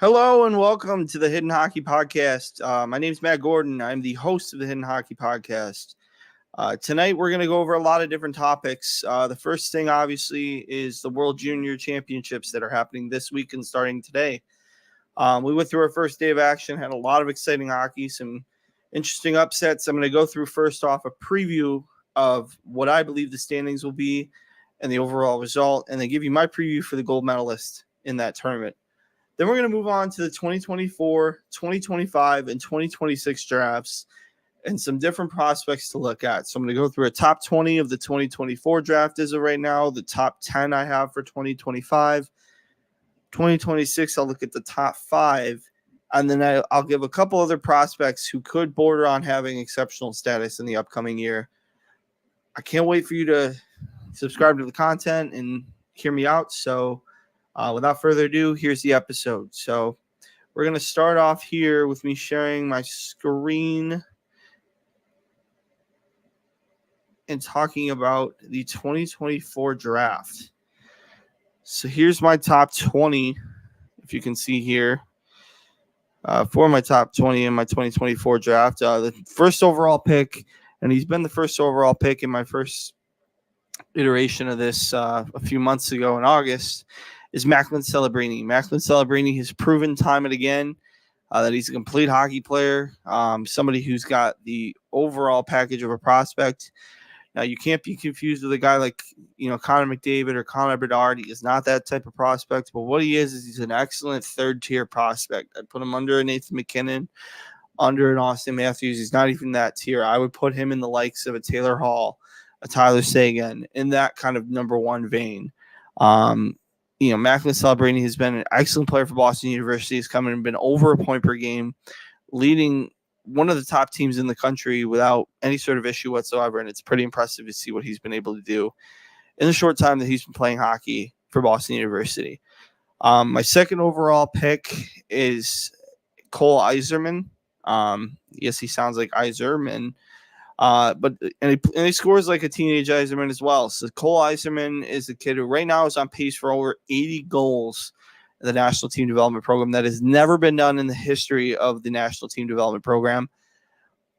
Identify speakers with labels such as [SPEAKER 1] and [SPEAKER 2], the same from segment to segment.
[SPEAKER 1] Hello and welcome to the Hidden Hockey Podcast. My name is Matt Gordon. I'm the host of the Hidden Hockey Podcast. Tonight we're going to go over a lot of different topics. The first thing, obviously, is the World Junior Championships that are happening this week and starting today. We went through our first day of action, had a lot of exciting hockey, some interesting upsets. I'm going to go through first off a preview of what I believe the standings will be and the overall result, and then give you my preview for the gold medalist in that tournament. Then we're going to move on to the 2024, 2025, and 2026 drafts and some different prospects to look at. So I'm going to go through a top 20 of the 2024 draft as of right now, the top 10 I have for 2025. 2026, I'll look at the top 5, and then I'll give a couple other prospects who could border on having exceptional status in the upcoming year. I can't wait for you to subscribe to the content and hear me out. So without further ado, here's the episode. So we're going to start off here with me sharing my screen and talking about the 2024 draft. So here's my top 20, if you can see here, for my top 20 in my 2024 draft. The first overall pick, and he's been the first overall pick in my first iteration of this a few months ago in August, is Macklin Celebrini. Macklin Celebrini has proven time and again that he's a complete hockey player, somebody who's got the overall package of a prospect. Now, you can't be confused with a guy like, Connor McDavid or Connor Bedard. He is not that type of prospect, but what he is he's an excellent third-tier prospect. I'd put him under a Nathan McKinnon, under an Austin Matthews. He's not even that tier. I would put him in the likes of a Taylor Hall, a Tyler Seguin, in that kind of number one vein. Macklin Celebrini has been an excellent player for Boston University. He's come in and been over a point per game, leading one of the top teams in the country without any sort of issue whatsoever. And it's pretty impressive to see what he's been able to do in the short time that he's been playing hockey for Boston University. My second overall pick is Cole Yzerman. Yes, he sounds like Yzerman, but he scores like a teenage Yzerman as well. So Cole Yzerman is a kid who right now is on pace for over 80 goals in the National Team Development Program. That has never been done in the history of the National Team Development Program.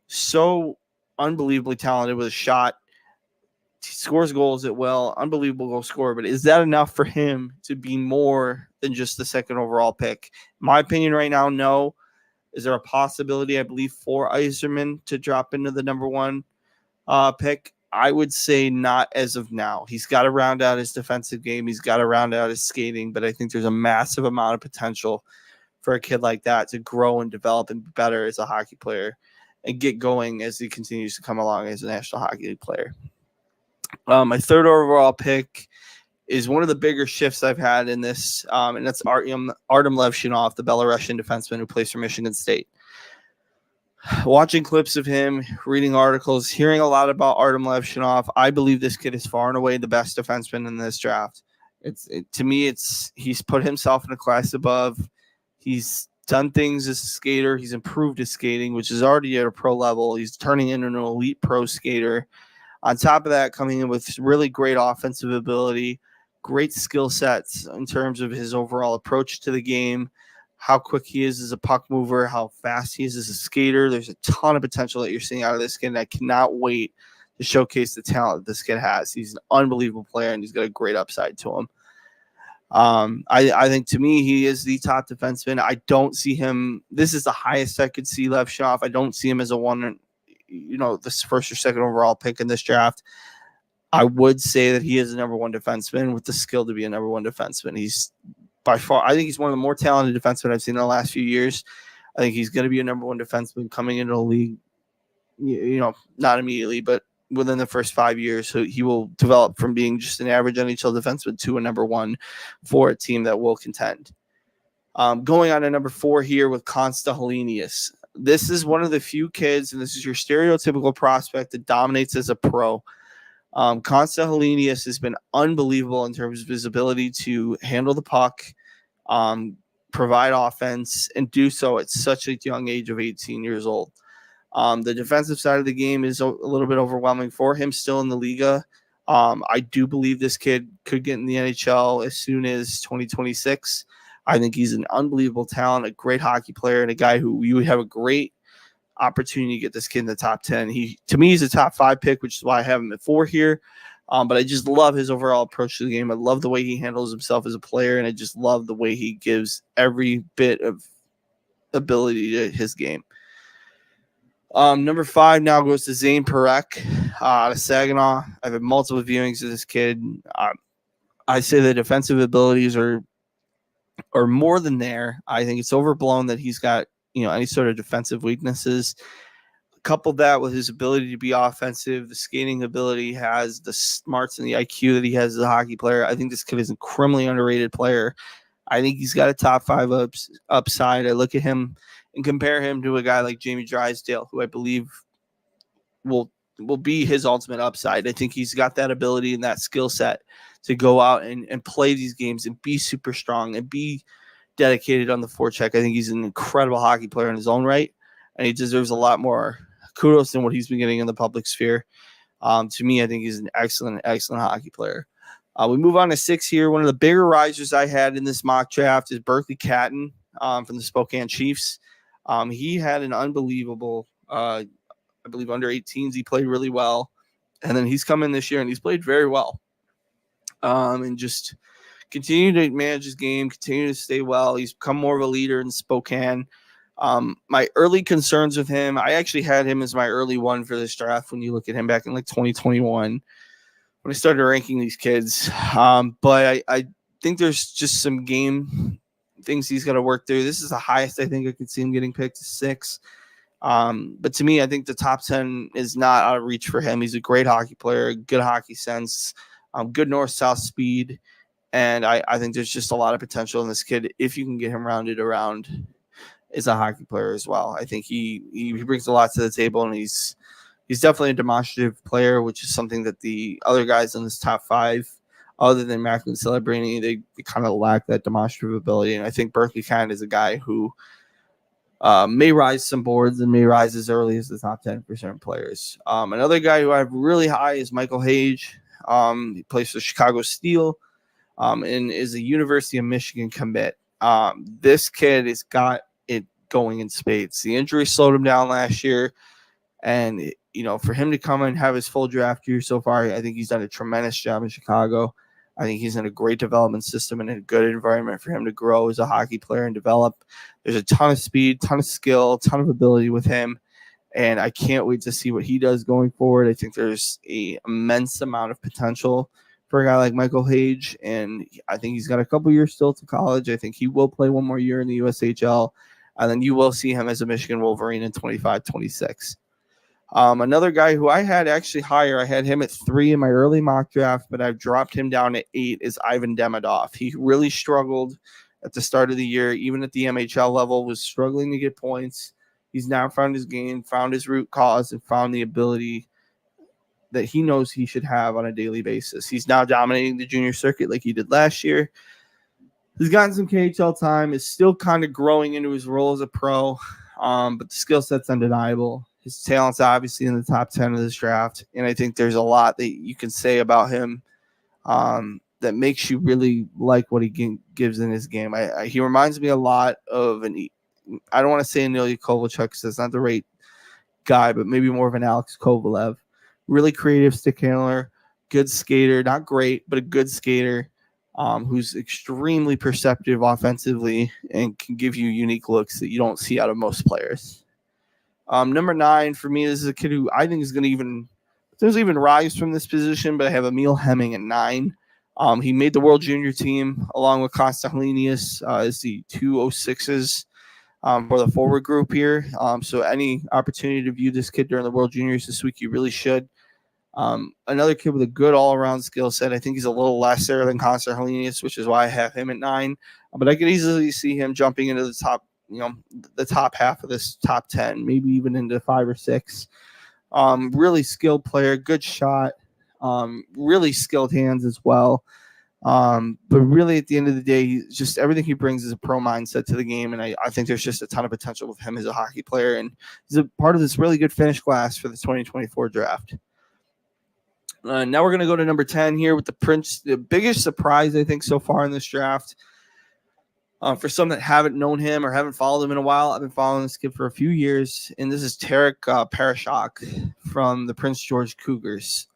[SPEAKER 1] So unbelievably talented with a shot. He scores goals at will. Unbelievable goal scorer. But is that enough for him to be more than just the second overall pick? In my opinion right now, no. Is there a possibility, I believe, for Yzerman to drop into the number one pick? I would say not as of now. He's got to round out his defensive game. He's got to round out his skating. But I think there's a massive amount of potential for a kid like that to grow and develop and be better as a hockey player and get going as he continues to come along as a National Hockey League player. My third overall pick is one of the bigger shifts I've had in this, and that's Artem Levshinov, the Belarusian defenseman who plays for Michigan State. Watching clips of him, reading articles, hearing a lot about Artem Levshinov, I believe this kid is far and away the best defenseman in this draft. To me, he's put himself in a class above. He's done things as a skater. He's improved his skating, which is already at a pro level. He's turning into an elite pro skater. On top of that, coming in with really great offensive ability, great skill sets in terms of his overall approach to the game, how quick he is as a puck mover, how fast he is as a skater. There's a ton of potential that you're seeing out of this kid, and I cannot wait to showcase the talent that this kid has. He's an unbelievable player, and he's got a great upside to him. I think, to me, he is the top defenseman. I don't see him – this is the highest I could see Levshinov. I don't see him as this first or second overall pick in this draft. I would say that he is a number one defenseman with the skill to be a number one defenseman. He's by far, I think he's one of the more talented defensemen I've seen in the last few years. I think he's going to be a number one defenseman coming into the league, not immediately, but within the first 5 years. So he will develop from being just an average NHL defenseman to a number one for a team that will contend. Going on to number 4 here with Konsta Helenius. This is one of the few kids, and this is your stereotypical prospect that dominates as a pro. Konsta Helenius has been unbelievable in terms of his ability to handle the puck, provide offense, and do so at such a young age of 18 years old. The defensive side of the game is a little bit overwhelming for him still in the Liga. I do believe this kid could get in the NHL as soon as 2026. I think he's an unbelievable talent, a great hockey player, and a guy who you would have a great opportunity to get this kid in the top 10. To me, he's a top 5 pick, which is why I have him at 4 here. But I just love his overall approach to the game. I love the way he handles himself as a player, and I just love the way he gives every bit of ability to his game. Number 5 now goes to Zane Parekh out of Saginaw. I've had multiple viewings of this kid. I say the defensive abilities are more than there. I think it's overblown that he's got any sort of defensive weaknesses. Couple that with his ability to be offensive, the skating ability he has, the smarts and the IQ that he has as a hockey player. I think this kid is a criminally underrated player. I think he's got a top 5 upside. I look at him and compare him to a guy like Jamie Drysdale, who I believe will be his ultimate upside. I think he's got that ability and that skill set to go out and play these games and be super strong and be dedicated on the forecheck. I think he's an incredible hockey player in his own right, and he deserves a lot more kudos than what he's been getting in the public sphere. To me, I think he's an excellent hockey player. We move on to 6 here. One of the bigger risers I had in this mock draft is Berkeley Catton from the Spokane Chiefs. He had an unbelievable, I believe, under 18s. He played really well. And then he's come in this year and he's played very well. And just continue to manage his game, continue to stay well. He's become more of a leader in Spokane. My early concerns with him, I actually had him as my early one for this draft when you look at him back in like 2021 when I started ranking these kids. But I think there's just some game things he's got to work through. This is the highest I think I could see him getting picked, 6. But to me, I think the top 10 is not out of reach for him. He's a great hockey player, good hockey sense, good north-south speed. And I think there's just a lot of potential in this kid if you can get him rounded around as a hockey player as well. I think he brings a lot to the table, and he's definitely a demonstrative player, which is something that the other guys in this top 5, other than Macklin Celebrini, they kind of lack that demonstrative ability. And I think Berkeley Catton is a guy who may rise some boards and may rise as early as the top 10 for certain players. Another guy who I have really high is Michael Hage. He plays for Chicago Steel and is a University of Michigan commit. This kid has got it going in spades. The injury slowed him down last year, and for him to come and have his full draft year so far, I think he's done a tremendous job in Chicago. I think he's in a great development system and in a good environment for him to grow as a hockey player and develop. There's a ton of speed, ton of skill, ton of ability with him, and I can't wait to see what he does going forward. I think there's an immense amount of potential for a guy like Michael Hage, and I think he's got a couple years still to college. I think he will play one more year in the USHL, and then you will see him as a Michigan Wolverine in 25-26. Another guy who I had actually higher, I had him at 3 in my early mock draft, but I've dropped him down to 8, is Ivan Demidov. He really struggled at the start of the year, even at the MHL level, was struggling to get points. He's now found his game, found his root cause, and found the ability that he knows he should have on a daily basis. He's now dominating the junior circuit like he did last year. He's gotten some KHL time, is still kind of growing into his role as a pro, but the skill set's undeniable. His talent's obviously in the top 10 of this draft, and I think there's a lot that you can say about him that makes you really like what he gives in his game. He reminds me a lot of I don't want to say an Ilya Kovalchuk because that's not the right guy, but maybe more of an Alex Kovalev. Really creative stick handler, good skater, not great, but a good skater who's extremely perceptive offensively and can give you unique looks that you don't see out of most players. Number 9 for me, this is a kid who I think is going to even rise from this position, but I have Emil Hemming at 9. He made the World Junior team along with Konstantinos as the 206s for the forward group here. So any opportunity to view this kid during the World Juniors this week, you really should. Another kid with a good all-around skill set. I think he's a little lesser than Konstantinos, which is why I have him at 9. But I could easily see him jumping into the top, the top half of this top 10, maybe even into 5 or 6. Really skilled player, good shot, really skilled hands as well. But really at the end of the day, just everything he brings is a pro mindset to the game. And I think there's just a ton of potential with him as a hockey player. And he's a part of this really good finish class for the 2024 draft. Now we're going to go to number 10 here with the biggest surprise, I think, so far in this draft. For some that haven't known him or haven't followed him in a while, I've been following this kid for a few years, and this is Tarek Parashok from the Prince George Cougars.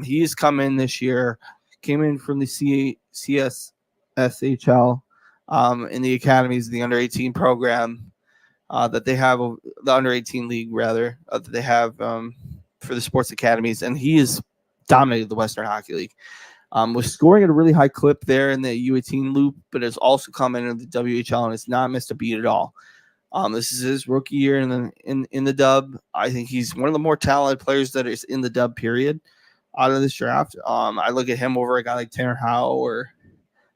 [SPEAKER 1] He has come in this year, came in from the CSSHL in the academies, the under-18 program that they have, the under-18 league rather, that they have for the sports academies, and he has dominated the Western Hockey League. Was scoring at a really high clip there in the U18 loop, but has also come into the WHL and has not missed a beat at all. This is his rookie year in the dub. I think he's one of the more talented players that is in the dub period out of this draft. I look at him over a guy like Tanner Howe, or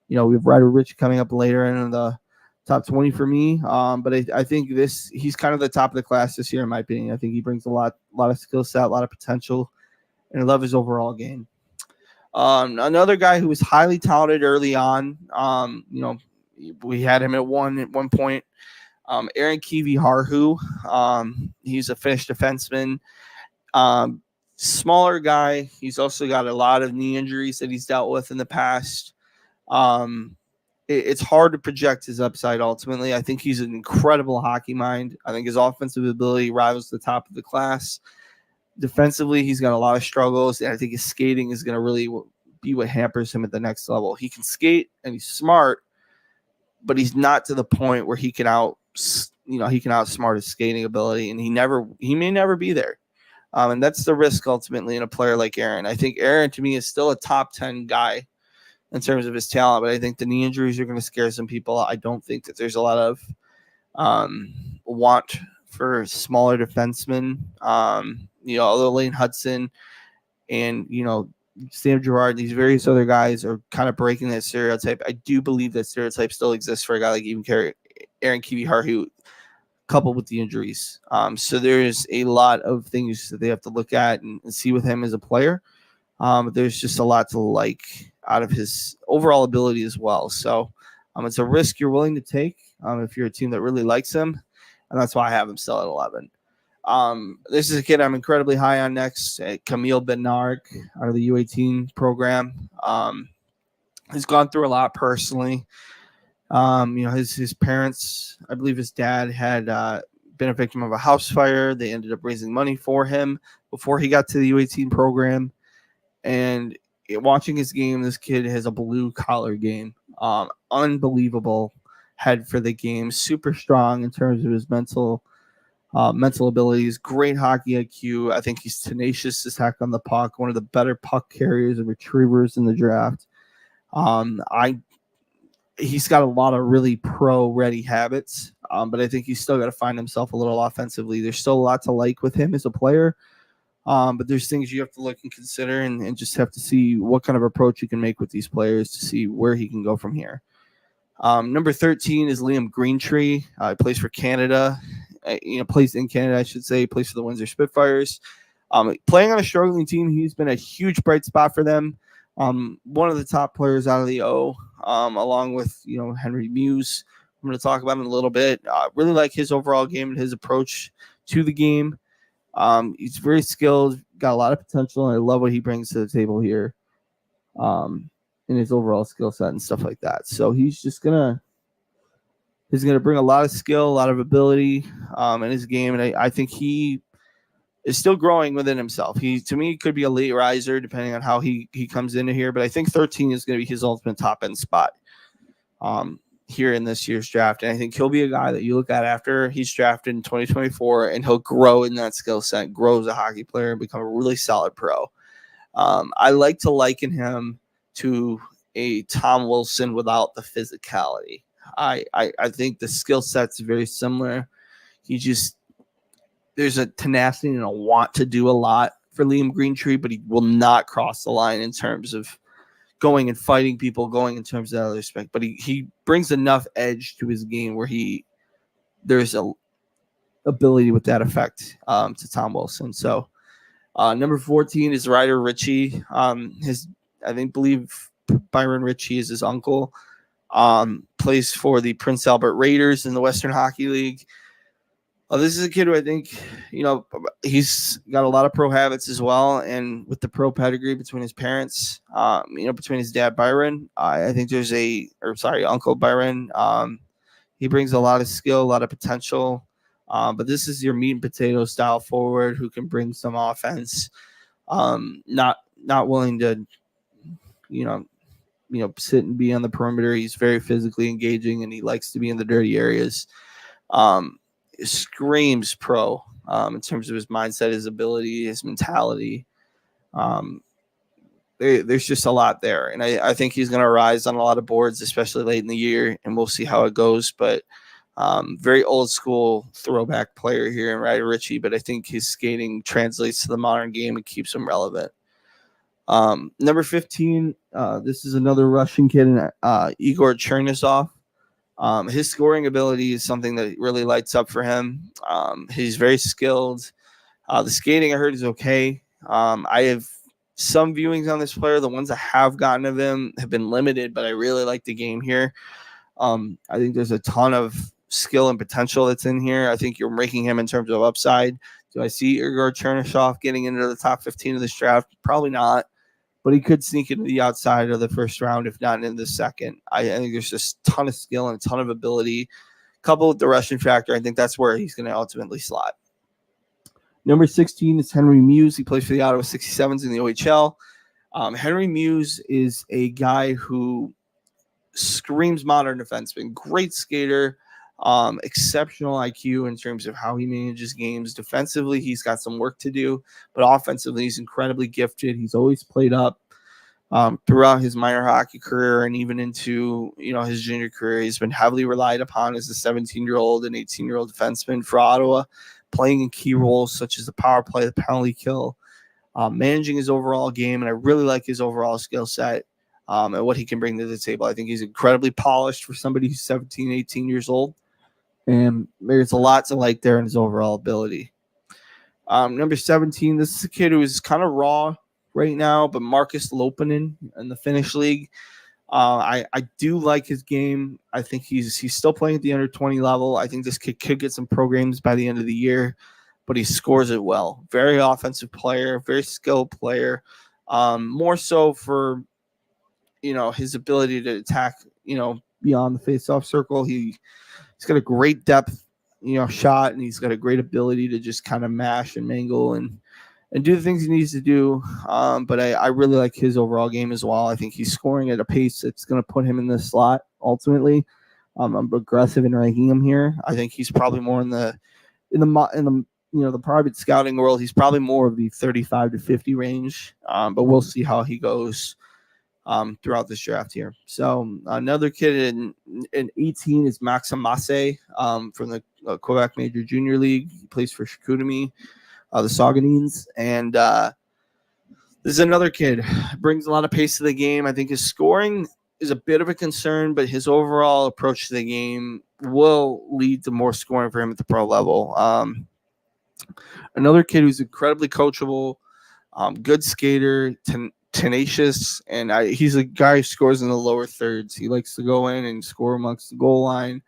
[SPEAKER 1] we have Ryder Rich coming up later in the top 20 for me. But I think he's kind of the top of the class this year, in my opinion. I think he brings a lot of skill set, a lot of potential, and I love his overall game. Another guy who was highly touted early on, we had him at one point, Aaron Kivi-Harhu. He's a Finnish defenseman, smaller guy. He's also got a lot of knee injuries that he's dealt with in the past. It's hard to project his upside ultimately. I think he's an incredible hockey mind. I think his offensive ability rivals the top of the class. Defensively, he's got a lot of struggles, and I think his skating is going to really be what hampers him at the next level. He can skate and he's smart, but he's not to the point where he can outsmart his skating ability, and he may never be there. And that's the risk ultimately in a player like Aaron. I think Aaron, to me, is still a top 10 guy in terms of his talent, but I think the knee injuries are going to scare some people. I don't think that there's a lot of want for smaller defensemen. Although Lane Hudson and, Sam Girard, these various other guys are kind of breaking that stereotype. I do believe that stereotype still exists for a guy like even Aaron Kivi-Harhu, coupled with the injuries. So there's a lot of things that they have to look at and see with him as a player. But there's just a lot to like out of his overall ability as well. So it's a risk you're willing to take if you're a team that really likes him. And that's why I have him still at 11. This is a kid I'm incredibly high on next, Camille Bednark out of the U18 program. He's gone through a lot personally. His parents, I believe his dad had been a victim of a house fire. They ended up raising money for him before he got to the U18 program. And watching his game, this kid has a blue-collar game. Unbelievable head for the game. Super strong in terms of his mental abilities. Great hockey IQ. I think he's tenacious as heck on the puck. One of the better puck carriers and retrievers in the draft. He's got a lot of really pro-ready habits, but I think he's still got to find himself a little offensively. There's still a lot to like with him as a player. But there's things you have to look and consider and just have to see what kind of approach you can make with these players to see where he can go from here. Number 13 is Liam Greentree. He plays for Canada. Plays in Canada, I should say. He plays for the Windsor Spitfires. Playing on a struggling team, he's been a huge bright spot for them. One of the top players out of the O, along with Henry Muse. I'm going to talk about him in a little bit. Really like his overall game and his approach to the game. He's very skilled, got a lot of potential, and I love what he brings to the table here in his overall skill set and stuff like that. So he's gonna bring a lot of skill, a lot of ability in his game, and I think he is still growing within himself. He, to me, could be a late riser depending on how he comes into here, but I think 13 is going to be his ultimate top end spot here in this year's draft. And I think he'll be a guy that you look at after he's drafted in 2024, and he'll grow in that skill set, grow as a hockey player, and become a really solid pro. I like to liken him to a Tom Wilson without the physicality. I think the skill set's very similar. There's a tenacity and a want to do a lot for Liam Greentree, but he will not cross the line in terms of going and fighting people, going in terms of other respect. But he brings enough edge to his game where there's a ability with that effect to Tom Wilson. So number 14 is Ryder Ritchie. I believe Byron Ritchie is his uncle. Plays for the Prince Albert Raiders in the Western Hockey League. This is a kid who I think, he's got a lot of pro habits as well. And with the pro pedigree between his parents, between his dad, Byron, I think there's Uncle Byron, He brings a lot of skill, a lot of potential. But this is your meat and potato style forward who can bring some offense. Not willing to, sit and be on the perimeter. He's very physically engaging, and he likes to be in the dirty areas. Screams pro in terms of his mindset, his ability, his mentality. There's just a lot there, and I think he's going to rise on a lot of boards, especially late in the year, and we'll see how it goes. But very old school throwback player here in Ryder Ritchie, but I think his skating translates to the modern game and keeps him relevant. Number 15, this is another Russian kid, Igor Chernysov. His scoring ability is something that really lights up for him. He's very skilled. The skating, I heard, is okay. I have some viewings on this player. The ones I have gotten of him have been limited, but I really like the game here. I think there's a ton of skill and potential that's in here. I think you're ranking him in terms of upside. Do I see Igor Chernysov getting into the top 15 of this draft? Probably not, but he could sneak into the outside of the first round, if not in the second. I think there's just a ton of skill and a ton of ability. Coupled with the Russian factor, I think that's where he's going to ultimately slot. Number 16 is Henry Muse. He plays for the Ottawa 67s in the OHL. Henry Muse is a guy who screams modern defenseman. Great skater, exceptional IQ in terms of how he manages games. Defensively, he's got some work to do, but offensively, he's incredibly gifted. He's always played up throughout his minor hockey career and even into his junior career. He's been heavily relied upon as a 17-year-old and 18-year-old defenseman for Ottawa, playing in key roles such as the power play, the penalty kill, managing his overall game, and I really like his overall skill set and what he can bring to the table. I think he's incredibly polished for somebody who's 17, 18 years old, and there's a lot to like there in his overall ability. Number 17, this is a kid who is kind of raw right now, but Markus Lopinen in the Finnish league. I do like his game. I think he's still playing at the under 20 level. I think this kid could get some pro games by the end of the year, but he scores it well. Very offensive player, very skilled player. More so for his ability to attack beyond the face-off circle. He's got a great depth shot, and he's got a great ability to just kind of mash and mangle and do the things he needs to do. But I really like his overall game as well. I think he's scoring at a pace that's going to put him in the slot ultimately. I'm aggressive in ranking him here. I think he's probably more in the the private scouting world. He's probably more of the 35 to 50 range. But we'll see how he goes throughout this draft here. So another kid in 18 is Maxim Massé from the Quebec Major Junior League. He plays for Chicoutimi, the Saguenayens, and this is another kid. Brings a lot of pace to the game. I think his scoring is a bit of a concern, but his overall approach to the game will lead to more scoring for him at the pro level. Another kid who's incredibly coachable, good skater, tenacious, and he's a guy who scores in the lower thirds. He likes to go in and score amongst the goal line,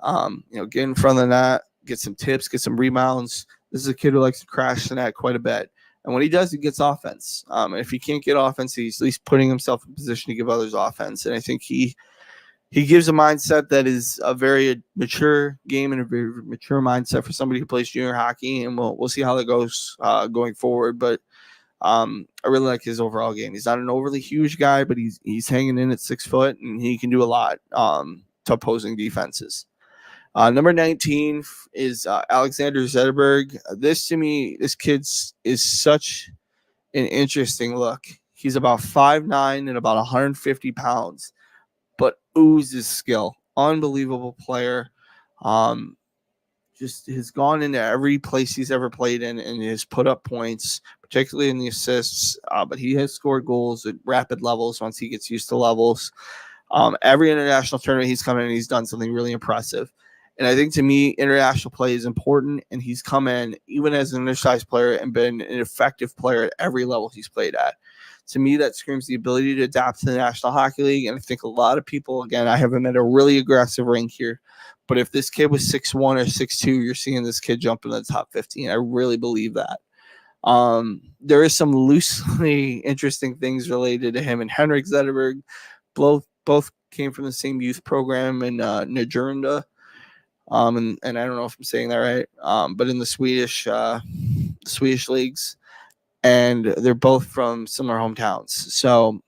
[SPEAKER 1] get in front of the net, get some tips, get some rebounds. This is a kid who likes to crash the net quite a bit. And when he does, he gets offense. If he can't get offense, he's at least putting himself in position to give others offense. And I think he gives a mindset that is a very mature game and a very mature mindset for somebody who plays junior hockey. And we'll see how that goes going forward. But I really like his overall game. He's not an overly huge guy, but he's hanging in at 6 foot, and he can do a lot to opposing defenses. Number 19 is Alexander Zetterberg. This kid is such an interesting look. He's about 5'9" and about 150 pounds, but oozes skill. Unbelievable player. Just has gone into every place he's ever played in and has put up points, particularly in the assists. But he has scored goals at rapid levels once he gets used to levels. Every international tournament he's come in, he's done something really impressive. And I think, to me, international play is important, and he's come in, even as an undersized player, and been an effective player at every level he's played at. To me, that screams the ability to adapt to the National Hockey League, and I think a lot of people, again, I have him at a really aggressive rank here, but if this kid was 6'1" or 6'2", you're seeing this kid jump in the top 15. I really believe that. There is some loosely interesting things related to him and Henrik Zetterberg. Both came from the same youth program in Nigeria. And I don't know if I'm saying that right, but in the Swedish leagues, and they're both from similar hometowns. So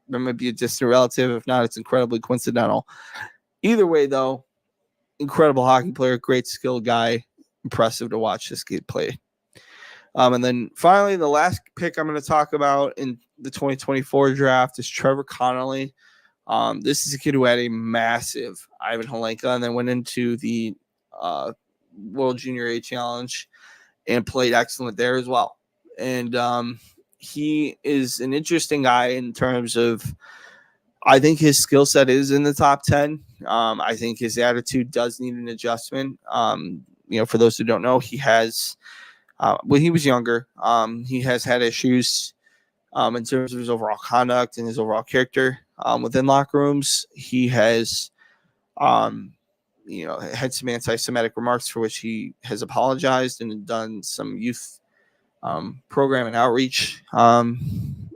[SPEAKER 1] there might be a distant relative. If not, it's incredibly coincidental. Either way, though, incredible hockey player, great skilled guy, impressive to watch this kid play. And then finally, the last pick I'm going to talk about in the 2024 draft is Trevor Connolly. This is a kid who had a massive Ivan Holenka and then went into the World Junior A Challenge and played excellent there as well. And he is an interesting guy in terms of, I think his skill set is in the top 10. I think his attitude does need an adjustment. For those who don't know, he has, when he was younger, he has had issues in terms of his overall conduct and his overall character within locker rooms. He has, had some anti-Semitic remarks for which he has apologized and done some youth program and outreach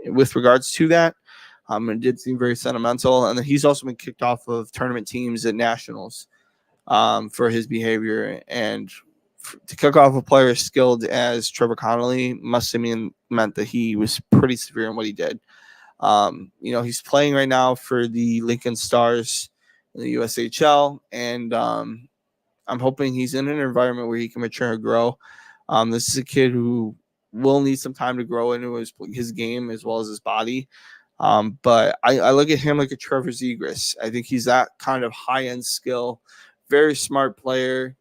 [SPEAKER 1] with regards to that. It did seem very sentimental. And then he's also been kicked off of tournament teams at nationals for his behavior. And to kick off a player as skilled as Trevor Connolly must have meant that he was pretty severe in what he did. He's playing right now for the Lincoln Stars in the USHL, and I'm hoping he's in an environment where he can mature and grow. This is a kid who will need some time to grow into his game as well as his body. But I look at him like a Trevor Zegras. I think he's that kind of high-end skill, very smart player,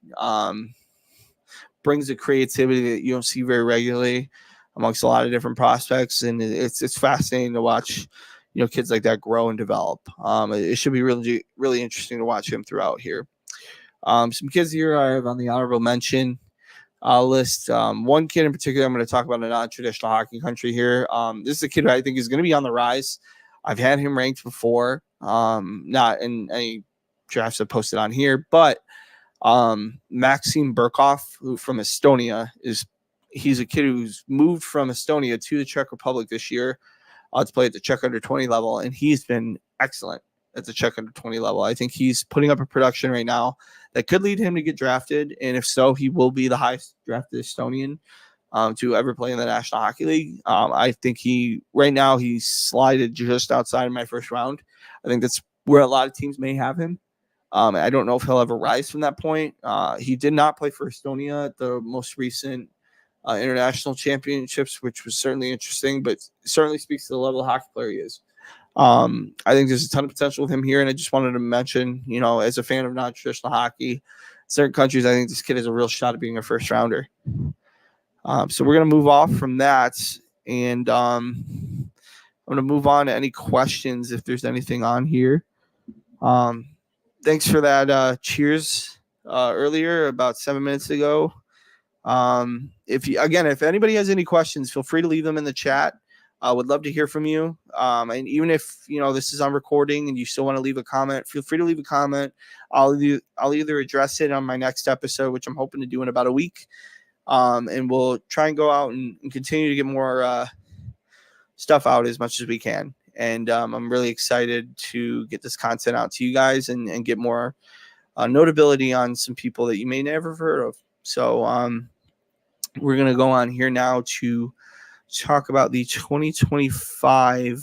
[SPEAKER 1] brings a creativity that you don't see very regularly amongst a lot of different prospects. And it's fascinating to watch, kids like that grow and develop. It should be really, really interesting to watch him throughout here. Some kids here I have on the honorable mention list. One kid in particular I'm going to talk about in a non-traditional hockey country here. This is a kid who I think is going to be on the rise. I've had him ranked before, not in any drafts I've posted on here, but Maxim Burkov, who from Estonia, he's a kid who's moved from Estonia to the Czech Republic this year to play at the Czech under 20 level, and he's been excellent at the Czech under 20 level. I think he's putting up a production right now that could lead him to get drafted, and if so, he will be the highest drafted Estonian to ever play in the National Hockey League. I think he's slided just outside of my first round. I think that's where a lot of teams may have him. I don't know if he'll ever rise from that point. He did not play for Estonia at the most recent international championships, which was certainly interesting, but certainly speaks to the level of hockey player he is. I think there's a ton of potential with him here, and I just wanted to mention, as a fan of non-traditional hockey, certain countries, I think this kid has a real shot at being a first rounder. So we're going to move off from that, and I'm going to move on to any questions if there's anything on here. Thanks for that cheers earlier, about 7 minutes ago. If anybody has any questions, feel free to leave them in the chat. I would love to hear from you. And even if this is on recording and you still want to leave a comment, feel free to leave a comment. I'll either address it on my next episode, which I'm hoping to do in about a week. And we'll try and go out and continue to get more stuff out as much as we can. And I'm really excited to get this content out to you guys and get more notability on some people that you may never have heard of. So we're going to go on here now to talk about the 2025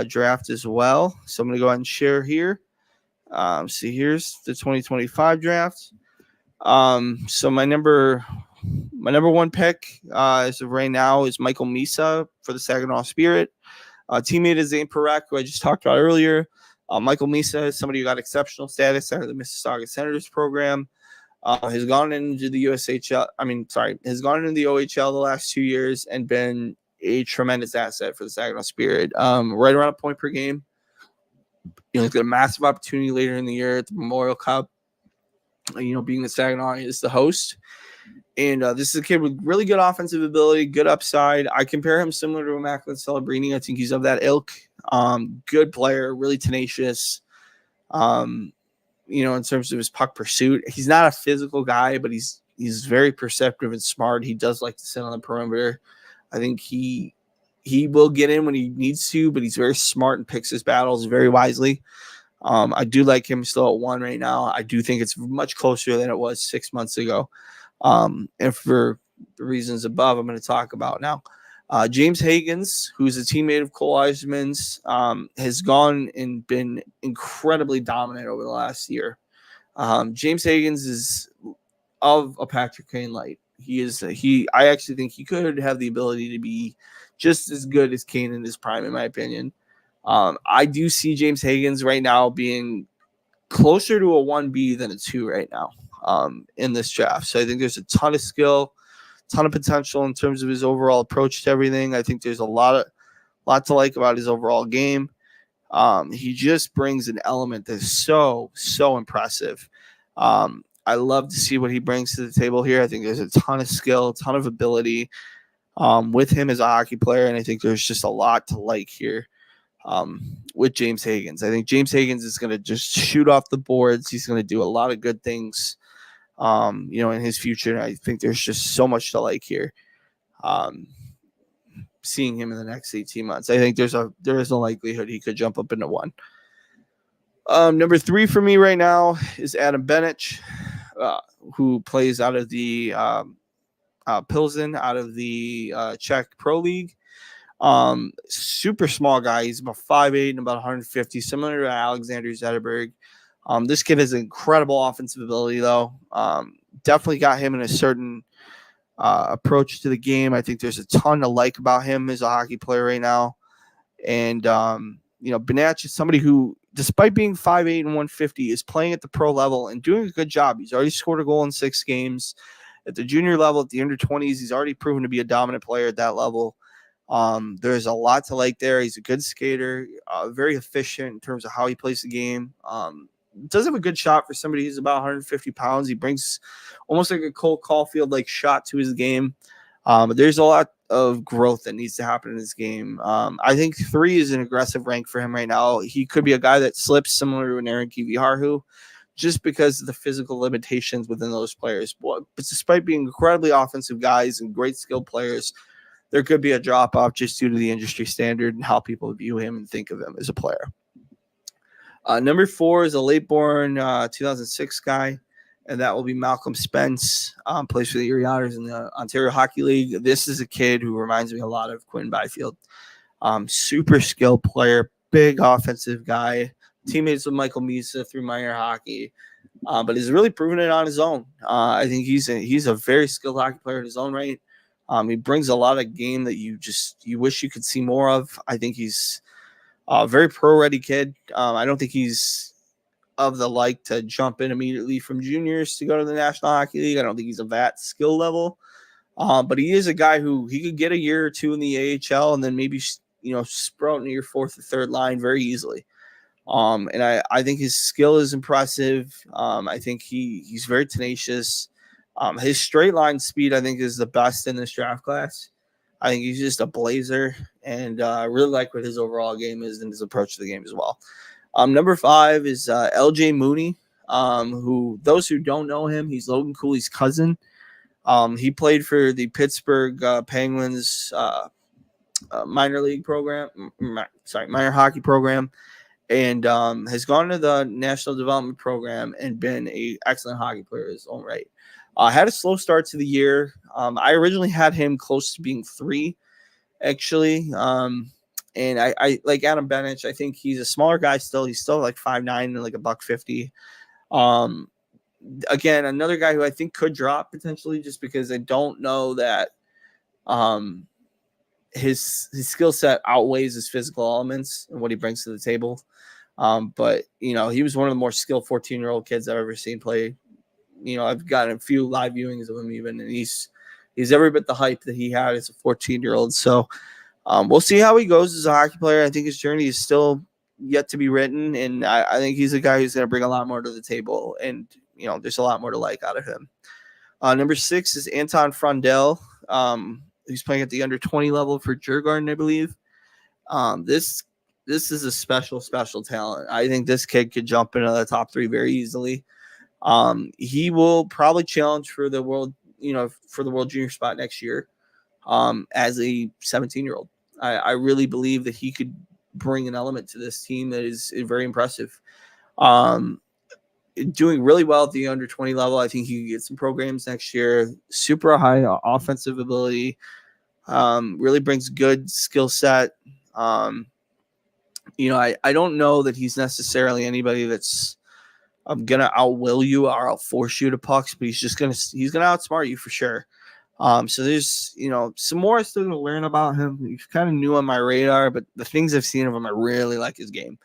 [SPEAKER 1] draft as well. So I'm going to go ahead and share here. So here's the 2025 draft. So my number one pick as of right now is Michael Misa for the Saginaw Spirit. Teammate is Zane Parekh, who I just talked about earlier. Michael Misa is somebody who got exceptional status out of the Mississauga Senators program. Has gone into the has gone into the OHL the last 2 years and been a tremendous asset for the Saginaw Spirit. Right around a point per game. He's got a massive opportunity later in the year at the Memorial Cup. Being the Saginaw is the host. And this is a kid with really good offensive ability, good upside. I compare him similar to Macklin Celebrini. I think he's of that ilk. Good player, really tenacious. In terms of his puck pursuit, he's not a physical guy, but he's very perceptive and smart. He does like to sit on the perimeter. I think he will get in when he needs to, but he's very smart and picks his battles very wisely. I do like him still at 1 right now. I do think it's much closer than it was 6 months ago. And for the reasons above, I'm going to talk about now. James Higgins, who's a teammate of Cole Eiserman's, has gone and been incredibly dominant over the last year. James Higgins is of a Patrick Kane light. I actually think he could have the ability to be just as good as Kane in his prime, in my opinion. I do see James Higgins right now being closer to a 1B than a 2 right now in this draft. So I think there's a ton of skill, ton of potential in terms of his overall approach to everything. I think there's a lot to like about his overall game. He just brings an element that's so impressive. I love to see what he brings to the table here. I think there's a ton of skill, a ton of ability with him as a hockey player, and I think there's just a lot to like here with James Higgins. I think James Higgins is going to just shoot off the boards. He's going to do a lot of good things, in his future. And I think there's just so much to like here. Seeing him in the next 18 months, I think there is a likelihood he could jump up into 1. Number 3 for me right now is Adam Benic, who plays out of the Pilsen, out of the Czech Pro League. Super small guy. He's about 5'8" and about 150, similar to Alexander Zetterberg. This kid has incredible offensive ability, though. Definitely got him in a certain approach to the game. I think there's a ton to like about him as a hockey player right now. And, Benic is somebody who, despite being 5'8" and 150, is playing at the pro level and doing a good job. He's already scored a goal in 6 games. At the junior level, at the under 20s, he's already proven to be a dominant player at that level. There's a lot to like there. He's a good skater, very efficient in terms of how he plays the game. Does have a good shot for somebody who's about 150 pounds. He brings almost like a Cole Caulfield-like shot to his game. But there's a lot of growth that needs to happen in his game. I think 3 is an aggressive rank for him right now. He could be a guy that slips similar to an Aaron Kiviharhu just because of the physical limitations within those players. But despite being incredibly offensive guys and great skilled players, there could be a drop-off just due to the industry standard and how people view him and think of him as a player. Number 4 is a late-born 2006 guy, and that will be Malcolm Spence. Plays for the Erie Otters in the Ontario Hockey League. This is a kid who reminds me a lot of Quinn Byfield. Super skilled player, big offensive guy, teammates with Michael Misa through minor hockey, but he's really proven it on his own. I think he's a very skilled hockey player in his own right. He brings a lot of game that you wish you could see more of. I think he's a very pro-ready kid. I don't think he's of the like to jump in immediately from juniors to go to the National Hockey League. I don't think he's of that skill level. But he is a guy who he could get a year or 2 in the AHL and then maybe, sprout into your 4th or 3rd line very easily. And I think his skill is impressive. I think he's very tenacious. His straight line speed, I think, is the best in this draft class. I think he's just a blazer, and I really like what his overall game is and his approach to the game as well. Number 5 is LJ Mooney, who those who don't know him, he's Logan Cooley's cousin. He played for the Pittsburgh Penguins minor hockey program, and has gone to the National Development Program and been an excellent hockey player in his own right. Had a slow start to the year. I originally had him close to being 3, actually. And I like Adam Benic. I think he's a smaller guy still. He's still like 5'9" and like $150. Again, another guy who I think could drop potentially just because I don't know that his skill set outweighs his physical elements and what he brings to the table. But, he was one of the more skilled 14-year-old kids I've ever seen play. I've gotten a few live viewings of him even, and he's every bit the hype that he had as a 14-year-old. So we'll see how he goes as a hockey player. I think his journey is still yet to be written, and I think he's a guy who's going to bring a lot more to the table, and, there's a lot more to like out of him. Number 6 is Anton Frondell, who's playing at the under 20 level for Djurgården, I believe. This is a special talent. I think this kid could jump into the top 3 very easily. He will probably challenge for the world junior spot next year as a 17-year-old. I really believe that he could bring an element to this team that is very impressive. Doing really well at the under 20 level. I think he can get some programs next year. Super high offensive ability. Really brings good skill set. I don't know that he's necessarily anybody that's gonna outwill you or outforce you to pucks, but he's gonna outsmart you for sure. So there's some more I'm still gonna learn about him. He's kind of new on my radar, but the things I've seen of him, I really like his game.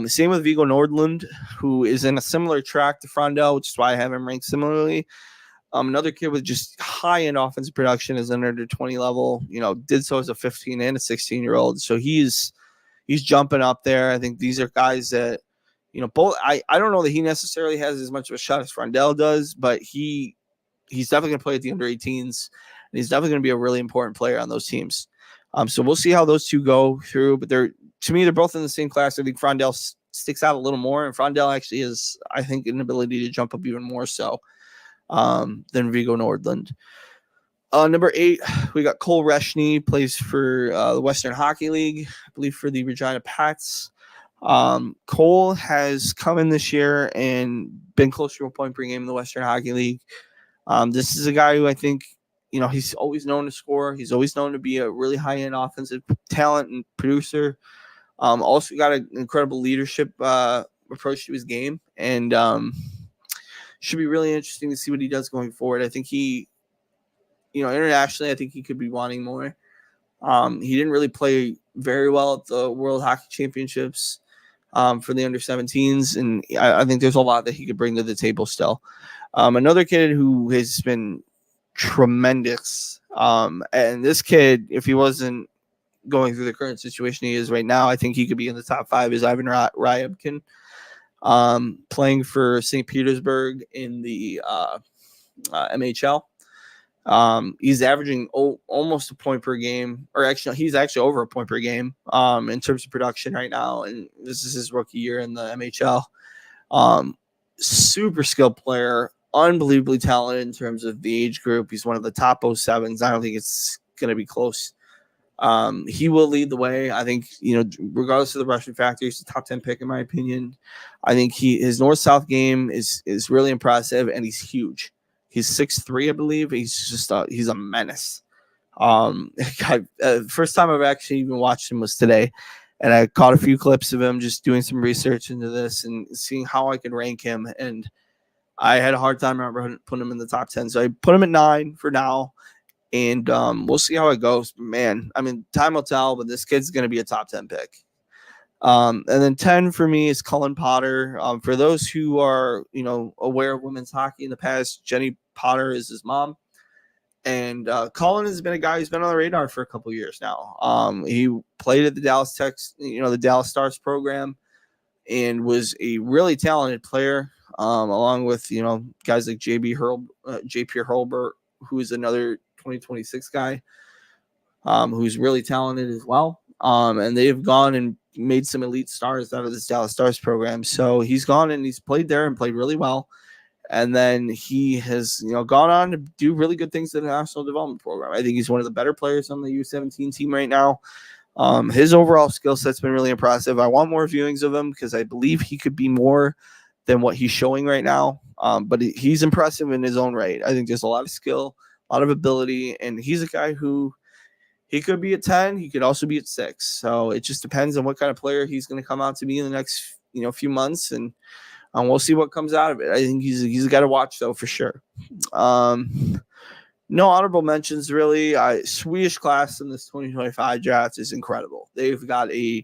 [SPEAKER 1] Same with Viggo Nordlund, who is in a similar track to Frondell, which is why I have him ranked similarly. Another kid with just high-end offensive production is under 20 level. Did so as a 15 and a 16-year-old. So he's jumping up there. I think these are guys that, both. I don't know that he necessarily has as much of a shot as Frondell does, but he's definitely going to play at the under 18s, and he's definitely going to be a really important player on those teams. So we'll see how those two go through. But to me, they're both in the same class. I think Frondell sticks out a little more, and Frondell actually has, I think, an ability to jump up even more so than Viggo Nordlund. Number 8, we got Cole Reshney, plays for the Western Hockey League, I believe for the Regina Pats. Cole has come in this year and been close to a point per game in the Western Hockey League. This is a guy who I think, he's always known to score. He's always known to be a really high-end offensive talent and producer. Also got an incredible leadership approach to his game, and should be really interesting to see what he does going forward. I think he, internationally, I think he could be wanting more. He didn't really play very well at the World Hockey Championships for the under-17s, and I think there's a lot that he could bring to the table still. Another kid who has been tremendous, and this kid, if he wasn't going through the current situation he is right now, I think he could be in the top 5, is Ivan Ryabkin, playing for St. Petersburg in the MHL. He's averaging almost a point per game, or actually he's actually over a point per game in terms of production right now, and this is his rookie year in the MHL. Super skilled player, unbelievably talented in terms of the age group. He's one of the top 07s. I don't think it's going to be close. He will lead the way. I think, regardless of the Russian factor, he's a top 10 pick in my opinion. I think his north-south game is really impressive, and he's huge. He's 6'3", I believe. He's just he's a menace. First time I've actually even watched him was today, and I caught a few clips of him just doing some research into this and seeing how I could rank him. And I had a hard time putting him in the top 10. So I put him at 9 for now. And we'll see how it goes. Man, I mean, time will tell, but this kid's going to be a top 10 pick. And then 10 for me is Cullen Potter. For those who are, aware of women's hockey in the past, Jenny Potter is his mom. And Cullen has been a guy who's been on the radar for a couple of years now. He played at the Dallas the Dallas Stars program, and was a really talented player, along with, guys like JP Hurlbert, who is another 2026 guy, who's really talented as well. And they've gone and made some elite stars out of this Dallas Stars program. So he's gone and he's played there and played really well. And then he has, gone on to do really good things in the National Development Program. I think he's one of the better players on the U17 team right now. His overall skill set's been really impressive. I want more viewings of him because I believe he could be more than what he's showing right now. But he's impressive in his own right. I think there's a lot of skill, a lot of ability, and he's a guy who he could be at 10. He could also be at 6. So it just depends on what kind of player he's going to come out to be in the next, few months, and we'll see what comes out of it. I think he's a guy to watch though for sure. No honorable mentions really. Swedish class in this 2025 draft is incredible. They've got I'm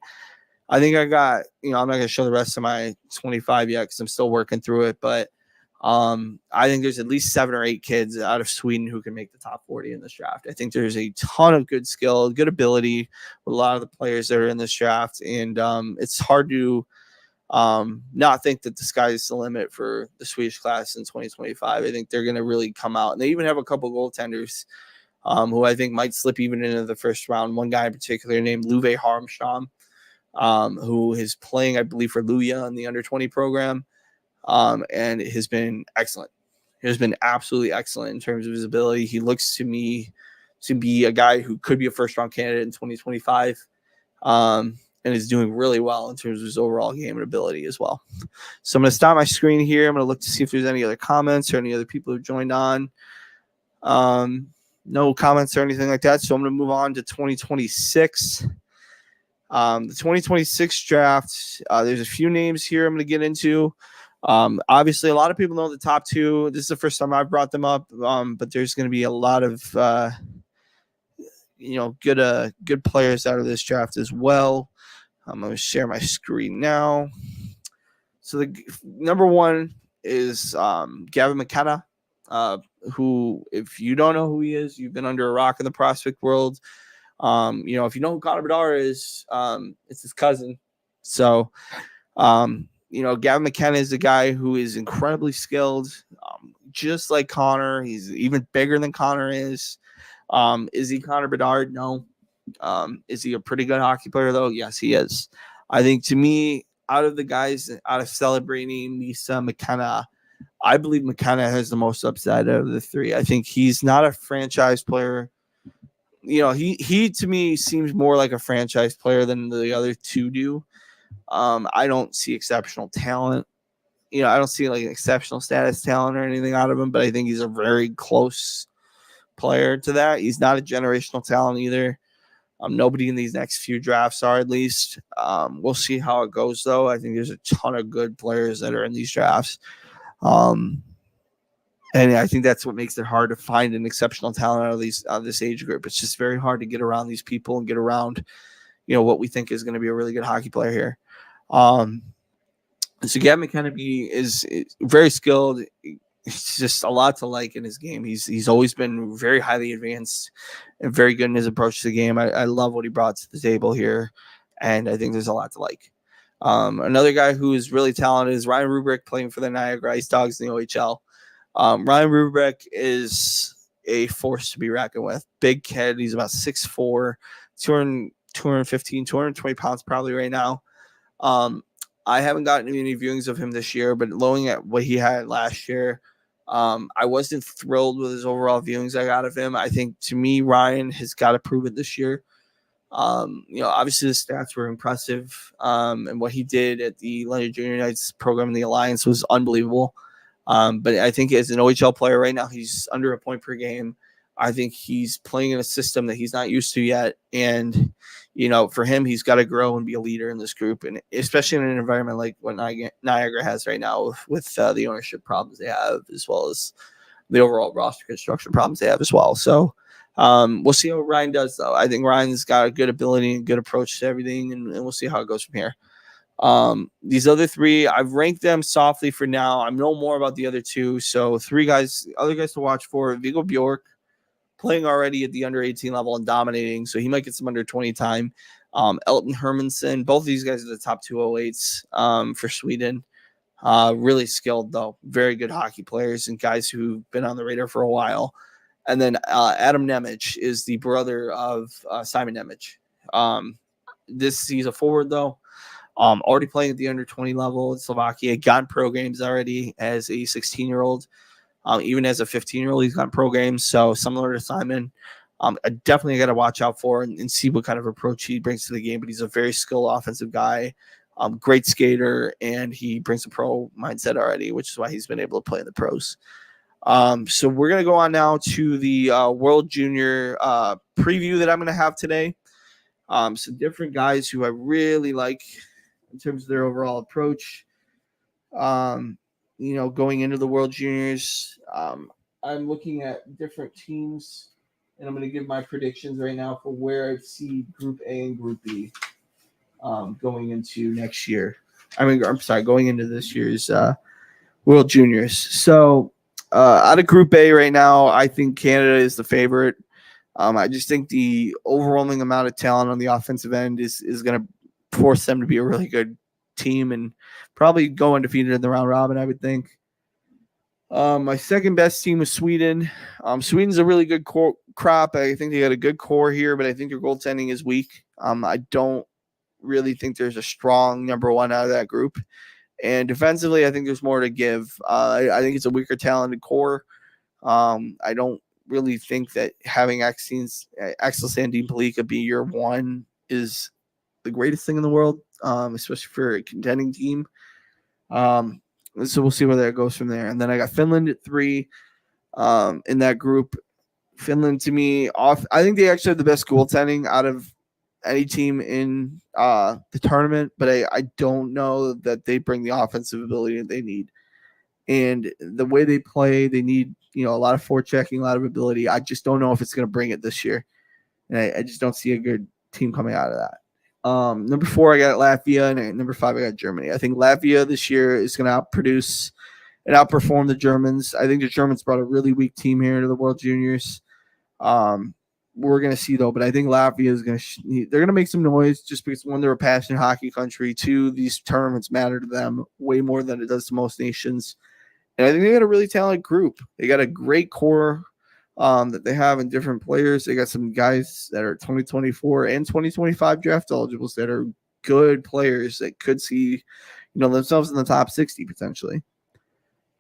[SPEAKER 1] not going to show the rest of my 25 yet because I'm still working through it, but I think there's at least 7 or 8 kids out of Sweden who can make the top 40 in this draft. I think there's a ton of good skill, good ability with a lot of the players that are in this draft. And it's hard to not think that the sky is the limit for the Swedish class in 2025. I think they're going to really come out. And they even have a couple goaltenders who I think might slip even into the first round. One guy in particular named Luve Harmstrom, who is playing, I believe, for Luya in the under-20 program. And it has been excellent. He has been absolutely excellent in terms of his ability. He looks to me to be a guy who could be a first-round candidate in 2025. And and is doing really well in terms of his overall game and ability as well. So I'm going to stop my screen here. I'm going to look to see if there's any other comments or any other people who joined on. No comments or anything like that. So I'm going to move on to 2026. The 2026 draft, there's a few names here I'm going to get into. Obviously, a lot of people know the top two. This is the first time I've brought them up, but there's going to be a lot of good players out of this draft as well. I'm going to share my screen now. So the number one is Gavin McKenna, who, if you don't know who he is, you've been under a rock in the prospect world. If you know who Connor Bedard is, it's his cousin. So, Gavin McKenna is a guy who is incredibly skilled, just like Connor. He's even bigger than Connor is. Is he Connor Bedard? No. Is he a pretty good hockey player, though? Yes, he is. I think, to me, out of the guys, out of Celebrini, Misa, McKenna, I believe McKenna has the most upside out of the three. I think he's not a franchise player. He to me seems more like a franchise player than the other two do. I don't see exceptional talent. I don't see like exceptional status talent or anything out of him, but I think he's a very close player to that. He's not a generational talent either. Nobody in these next few drafts are, at least. We'll see how it goes, though. I think there's a ton of good players that are in these drafts. And I think that's what makes it hard to find an exceptional talent out of this age group. It's just very hard to get around these people and get around, what we think is going to be a really good hockey player here. So Gavin McKenna is very skilled. It's just a lot to like in his game. He's always been very highly advanced and very good in his approach to the game. I love what he brought to the table here, and I think there's a lot to like. Another guy who is really talented is Ryan Rubrick, playing for the Niagara Ice Dogs in the OHL. Ryan Rubrick is a force to be reckoned with. Big kid. He's about 6'4", 215, 220 pounds probably right now. I haven't gotten any viewings of him this year, but looking at what he had last year, I wasn't thrilled with his overall viewings I got of him. I think, to me, Ryan has got to prove it this year. Obviously the stats were impressive, and what he did at the Leonard Junior Knights program in the Alliance was unbelievable. But I think as an OHL player right now, he's under a point per game. I think he's playing in a system that he's not used to yet. And, for him, he's got to grow and be a leader in this group. And especially in an environment like what Niagara has right now with the ownership problems they have, as well as the overall roster construction problems they have as well. So we'll see how Ryan does, though. I think Ryan's got a good ability and good approach to everything, and we'll see how it goes from here. These other three, I've ranked them softly for now. I know more about the other two. So other guys to watch for: Viggo Bjork, playing already at the under 18 level and dominating, so he might get some under 20 time. Elton Hermanson, both of these guys are the top 208s for Sweden. Really skilled, though. Very good hockey players and guys who've been on the radar for a while. And then Adam Nemec is the brother of Simon Nemec. He's a forward, though. Already playing at the under 20 level in Slovakia. Gotten pro games already as a 16-year-old. Even as a 15-year-old, he's gotten pro games. So similar to Simon, I definitely got to watch out for and see what kind of approach he brings to the game. But he's a very skilled offensive guy, great skater, and he brings a pro mindset already, which is why he's been able to play in the pros. So we're going to go on now to the World Junior preview that I'm going to have today. Some different guys who I really like in terms of their overall approach. Going into the World Juniors, I'm looking at different teams, and I'm going to give my predictions right now for where I see Group A and Group B going into next year. Going into this year's World Juniors. So out of Group A right now, I think Canada is the favorite. I just think the overwhelming amount of talent on the offensive end is going to force them to be a really good team and probably go undefeated in the round robin, I would think. My second best team was Sweden. Sweden's a really good crop. I think they got a good core here, but I think their goaltending is weak. I don't really think there's a strong number one out of that group. And defensively, I think there's more to give. I think it's a weaker, talented core. I don't really think that having Axel Sandin Palika be your one is the greatest thing in the world, especially for a contending team. So we'll see where that goes from there. And then I got Finland at 3 in that group. Finland, to me, I think they actually have the best goaltending out of any team in the tournament, but I don't know that they bring the offensive ability that they need. And the way they play, they need a lot of forechecking, a lot of ability. I just don't know if it's going to bring it this year. And I just don't see a good team coming out of that. Number 4, I got Latvia, and number 5, I got Germany. I think Latvia this year is going to outproduce and outperform the Germans. I think the Germans brought a really weak team here to the World Juniors. We're going to see, though, but I think Latvia is going to they're going to make some noise just because, 1, they're a passionate hockey country. 2, these tournaments matter to them way more than it does to most nations. And I think they got a really talented group. They got a great core that they have in different players. They got some guys that are 2024 and 2025 draft eligibles that are good players that could see, themselves in the top 60 potentially.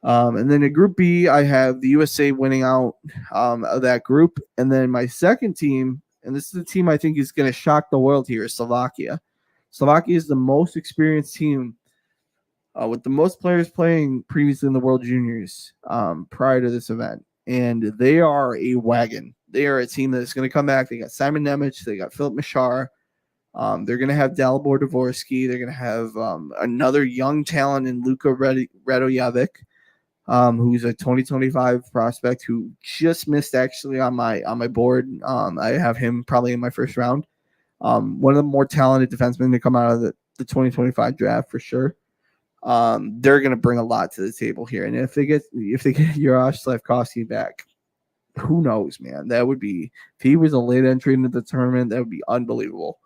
[SPEAKER 1] And then in Group B, I have the USA winning out of that group. And then my second team, and this is the team I think is going to shock the world here, is Slovakia. Slovakia is the most experienced team with the most players playing previously in the World Juniors prior to this event. And they are a wagon. They are a team that's going to come back. They got Simon Nemec. They got Filip Mishar. They're going to have Dalibor Dvorsky. They're going to have another young talent in Luka Radojevic, who's a 2025 prospect who just missed actually on my board. I have him probably in my first round. One of the more talented defensemen to come out of the 2025 draft for sure. They're going to bring a lot to the table here. And if they get Juraj Slafkovsky back, who knows, man? That would be, if he was a late entry into the tournament, that would be unbelievable.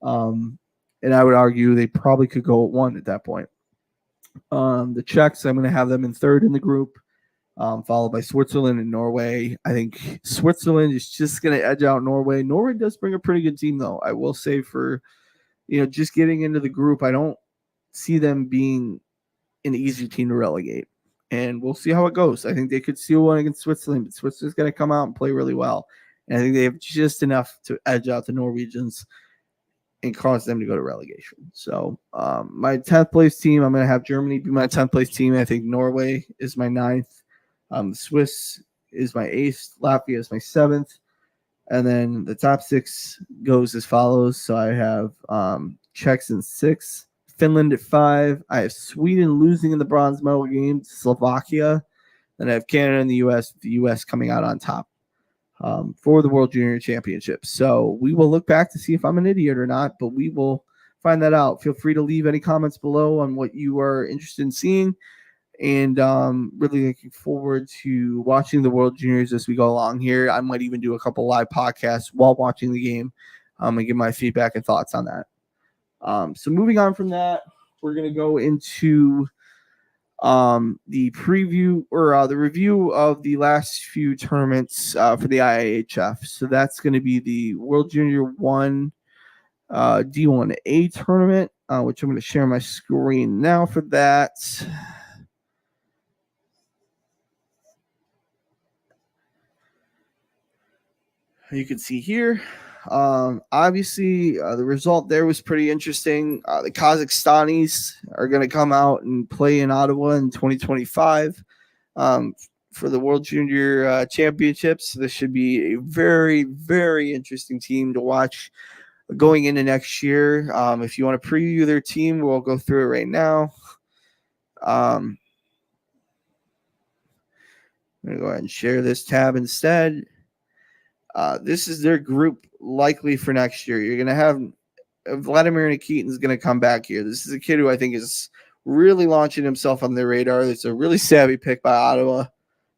[SPEAKER 1] And I would argue they probably could go at 1 at that point. The Czechs, I'm going to have them in 3rd in the group, followed by Switzerland and Norway. I think Switzerland is just going to edge out Norway. Norway does bring a pretty good team, though. I will say for, just getting into the group, I don't see them being an easy team to relegate. And we'll see how it goes. I think they could steal one against Switzerland, but Switzerland's going to come out and play really well. And I think they have just enough to edge out the Norwegians and cause them to go to relegation. So my 10th place team, I'm going to have Germany be my 10th place team. I think Norway is my 9th. Swiss is my 8th. Latvia is my 7th. And then the top 6 goes as follows. So I have Czechs in 6th. Finland at 5. I have Sweden losing in the bronze medal game to Slovakia. Then I have Canada and the U.S., with the U.S. coming out on top for the World Junior Championship. So we will look back to see if I'm an idiot or not, but we will find that out. Feel free to leave any comments below on what you are interested in seeing. And really looking forward to watching the World Juniors as we go along here. I might even do a couple live podcasts while watching the game and give my feedback and thoughts on that. So moving on from that, we're going to go into the preview or the review of the last few tournaments for the IIHF. So that's going to be the World Junior 1 D1A tournament, which I'm going to share my screen now for that. You can see here. Obviously, the result there was pretty interesting. The Kazakhstanis are going to come out and play in Ottawa in 2025 for the World Junior Championships. This should be a very, very interesting team to watch going into next year. If you want to preview their team, we'll go through it right now. I'm going to go ahead and share this tab instead. This is their group likely for next year. You're going to have Vladimir Nikitin's going to come back here. This is a kid who I think is really launching himself on their radar. It's a really savvy pick by Ottawa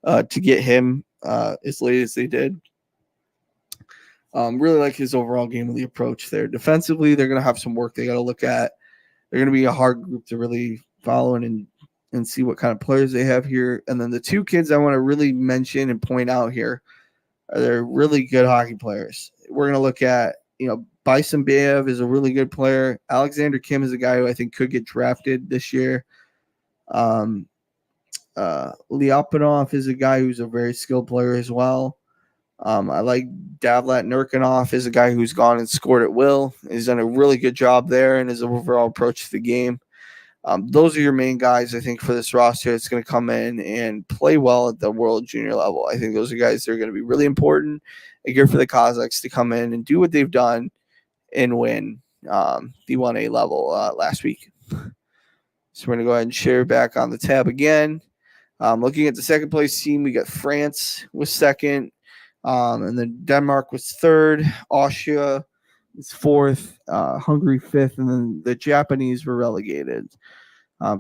[SPEAKER 1] to get him as late as they did. Really like his overall game of the approach there. Defensively, they're going to have some work they got to look at. They're going to be a hard group to really follow and see what kind of players they have here. And then the 2 kids I want to really mention and point out here, they're really good hockey players. We're going to look at, Bison Bayev is a really good player. Alexander Kim is a guy who I think could get drafted this year. Lyapunov is a guy who's a very skilled player as well. I like Davlat Nurkinov is a guy who's gone and scored at will. He's done a really good job there in his overall approach to the game. Those are your main guys, I think, for this roster. It's going to come in and play well at the World Junior level. I think those are guys that are going to be really important and good for the Kazakhs to come in and do what they've done and win D1A level last week. So we're going to go ahead and share back on the tab again. Looking at the second place team, we got France was second, and then Denmark was third, Austria was fourth, Hungary fifth, and then the Japanese were relegated.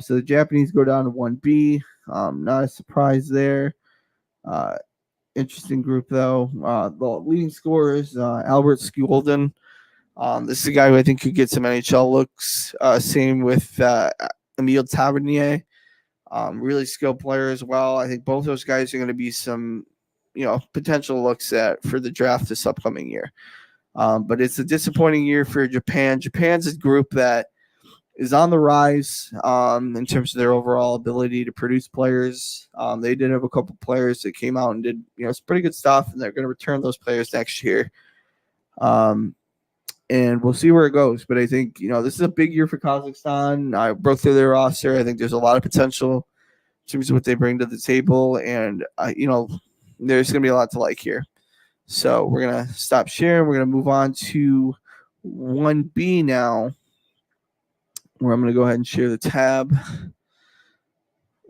[SPEAKER 1] So the Japanese go down to 1B. Not a surprise there. Interesting group, though. The leading scorers, Albert Skulden. This is a guy who I think could get some NHL looks. Same with Emile Tavernier. Really skilled player as well. I think both those guys are going to be some, potential looks at for the draft this upcoming year. But it's a disappointing year for Japan. Japan's a group that is on the rise in terms of their overall ability to produce players. They did have a couple players that came out and did, some pretty good stuff, and they're going to return those players next year. And we'll see where it goes. But I think, this is a big year for Kazakhstan. I broke through their roster. I think there's a lot of potential in terms of what they bring to the table. And, there's going to be a lot to like here. So we're going to stop sharing. We're going to move on to 1B now, where I'm going to go ahead and share the tab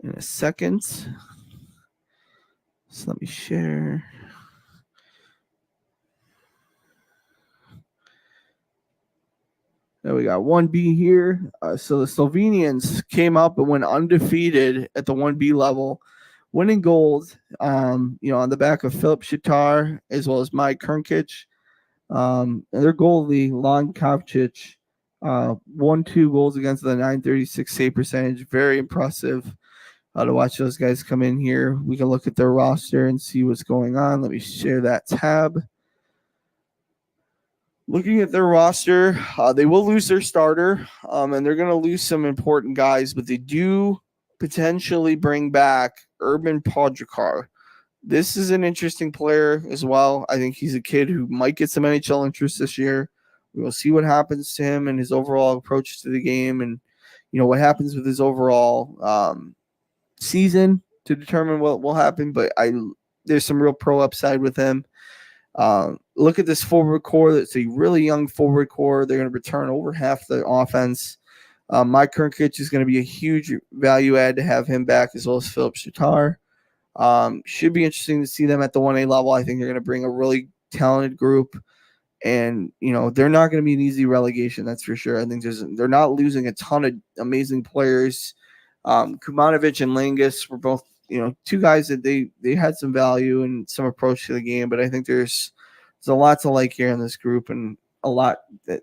[SPEAKER 1] in a second. So let me share. There we got 1B here. So the Slovenians came up and went undefeated at the 1B level, winning gold, on the back of Filip Šitar as well as Mike Krnkic. And their goalie, Lon Kovcic, won 2 goals against the 936 save percentage. Very impressive to watch those guys come in here. We can look at their roster and see what's going on. Let me share that tab. Looking at their roster, they will lose their starter, and they're going to lose some important guys, but they do potentially bring back Urban Podjakar. This is an interesting player as well. I think he's a kid who might get some NHL interest this year. We will see what happens to him and his overall approach to the game, and what happens with his overall season to determine what will happen. But there's some real pro upside with him. Look at this forward core. That's a really young forward core. They're going to return over half the offense. Mike Krnkic is going to be a huge value add to have him back, as well as Filip Šitar. Should be interesting to see them at the 1A level. I think they're going to bring a really talented group, and they're not going to be an easy relegation, that's for sure. I think they're not losing a ton of amazing players. Kumanovic and Langus were both 2 guys that they had some value and some approach to the game, but I think there's a lot to like here in this group, and a lot that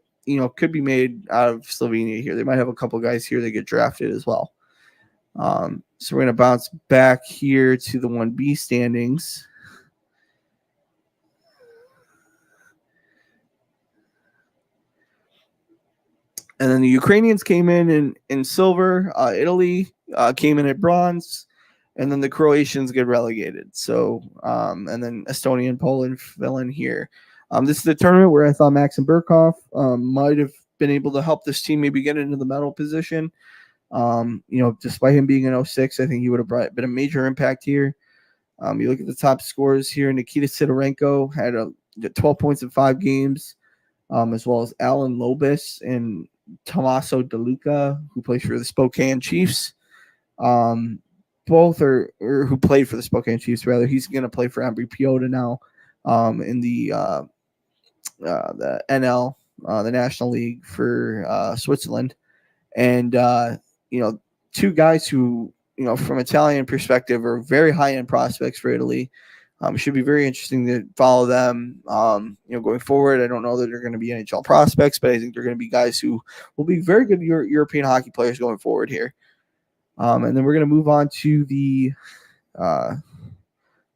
[SPEAKER 1] could be made out of Slovenia here. They might have a couple guys here that get drafted as well. So we're going to bounce back here to the 1B standings. And then the Ukrainians came in silver. Italy came in at bronze. And then the Croatians get relegated. So, and then Estonia and Poland fill in here. This is the tournament where I thought Maxim Burkov might have been able to help this team maybe get into the medal position. Despite him being an 06, I think he would have been a major impact here. You look at the top scorers here. Nikita Sidorenko had 12 points in 5 games, as well as Alan Lobis and Tomaso DeLuca, who plays for the Spokane Chiefs. Both are who played for the Spokane Chiefs, rather. He's going to play for Ambry Piotta now in the NL, the National League for Switzerland. And, 2 guys who, from Italian perspective are very high-end prospects for Italy. Should be very interesting to follow them, going forward. I don't know that they're going to be NHL prospects, but I think they're going to be guys who will be very good European hockey players going forward here. And then we're going to move on to the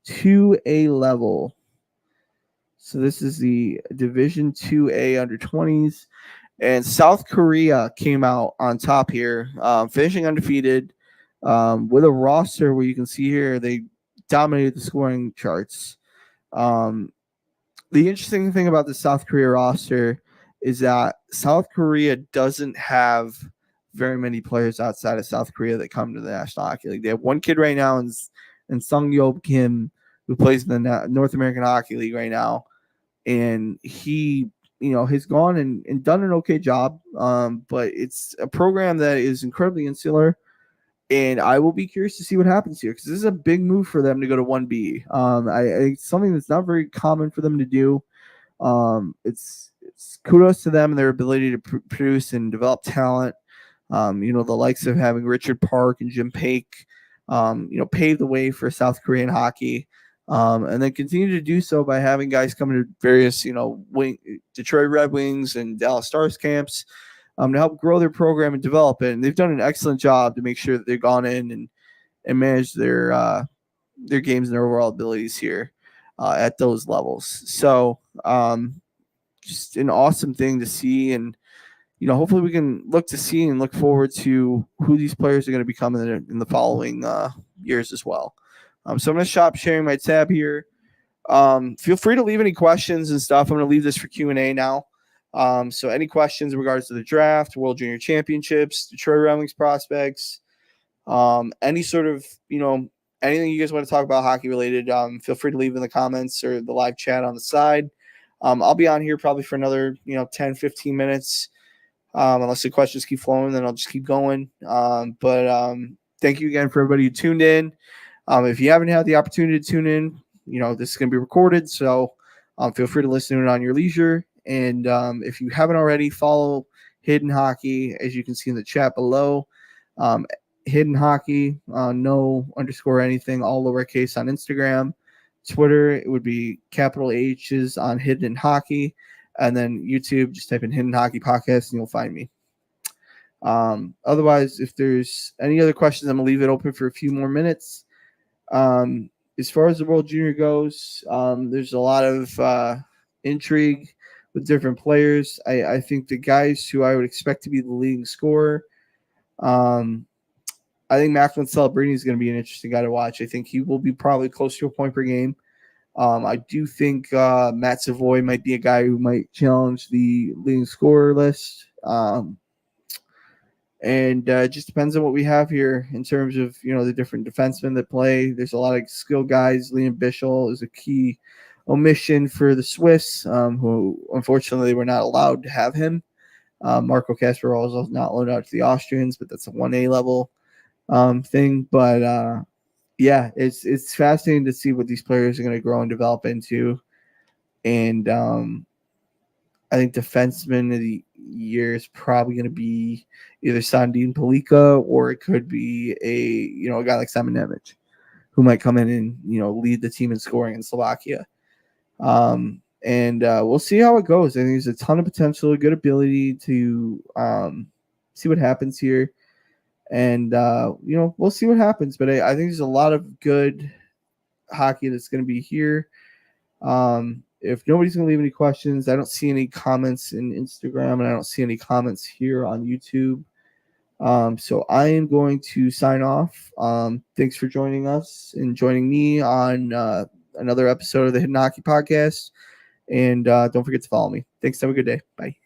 [SPEAKER 1] 2A level. So this is the Division 2A under 20s. And South Korea came out on top here, finishing undefeated with a roster where you can see here they dominated the scoring charts. The interesting thing about the South Korea roster is that South Korea doesn't have very many players outside of South Korea that come to the National Hockey League. They have one kid right now in Sung Yo Kim, who plays in the North American Hockey League right now, and he has gone and done an okay job. But it's a program that is incredibly insular, and I will be curious to see what happens here because this is a big move for them to go to 1B. It's something that's not very common for them to do. It's kudos to them and their ability to produce and develop talent. The likes of having Richard Park and Jim Pake, pave the way for South Korean hockey. And then continue to do so by having guys come to various, Detroit Red Wings and Dallas Stars camps to help grow their program and develop it. And they've done an excellent job to make sure that they've gone in and managed their games and their overall abilities here at those levels. So just an awesome thing to see. And, hopefully we can look to see and look forward to who these players are going to become in the following years as well. So I'm going to stop sharing my tab here. Feel free to leave any questions and stuff. I'm going to leave this for Q&A now. So any questions in regards to the draft, World Junior Championships, Detroit Red Wings prospects, any sort of, anything you guys want to talk about hockey related, feel free to leave in the comments or the live chat on the side. I'll be on here probably for another, 10, 15 minutes. Unless the questions keep flowing, then I'll just keep going. But thank you again for everybody who tuned in. If you haven't had the opportunity to tune in, this is going to be recorded. So feel free to listen to it on your leisure. And if you haven't already, follow Hidden Hockey, as you can see in the chat below. Hidden Hockey, no underscore anything, all lowercase on Instagram. Twitter, it would be capital H's on Hidden Hockey. And then YouTube, just type in Hidden Hockey Podcast and you'll find me. Otherwise, if there's any other questions, I'm going to leave it open for a few more minutes. As far as the World Junior goes, there's a lot of intrigue with different players. I think the guys who I would expect to be the leading scorer, I think Macklin Celebrini is going to be an interesting guy to watch. I think he will be probably close to a point per game. I do think Matt Savoy might be a guy who might challenge the leading scorer list. And it just depends on what we have here in terms of, the different defensemen that play. There's a lot of skilled guys. Liam Bischel is a key omission for the Swiss, who unfortunately were not allowed to have him. Marco Kasparov is also not loaned out to the Austrians, but that's a 1A level thing. But yeah, it's fascinating to see what these players are going to grow and develop into. And I think defenseman of the year is probably going to be either Sandin Palika or it could be a guy like Simon Nemec, who might come in and lead the team in scoring in Slovakia. And we'll see how it goes. I think there's a ton of potential, a good ability to see what happens here. And, we'll see what happens. But I think there's a lot of good hockey that's going to be here. If nobody's going to leave any questions, I don't see any comments in Instagram, and I don't see any comments here on YouTube. So I am going to sign off. Thanks for joining us and joining me on another episode of the Hidden Hockey Podcast. And don't forget to follow me. Thanks. Have a good day. Bye.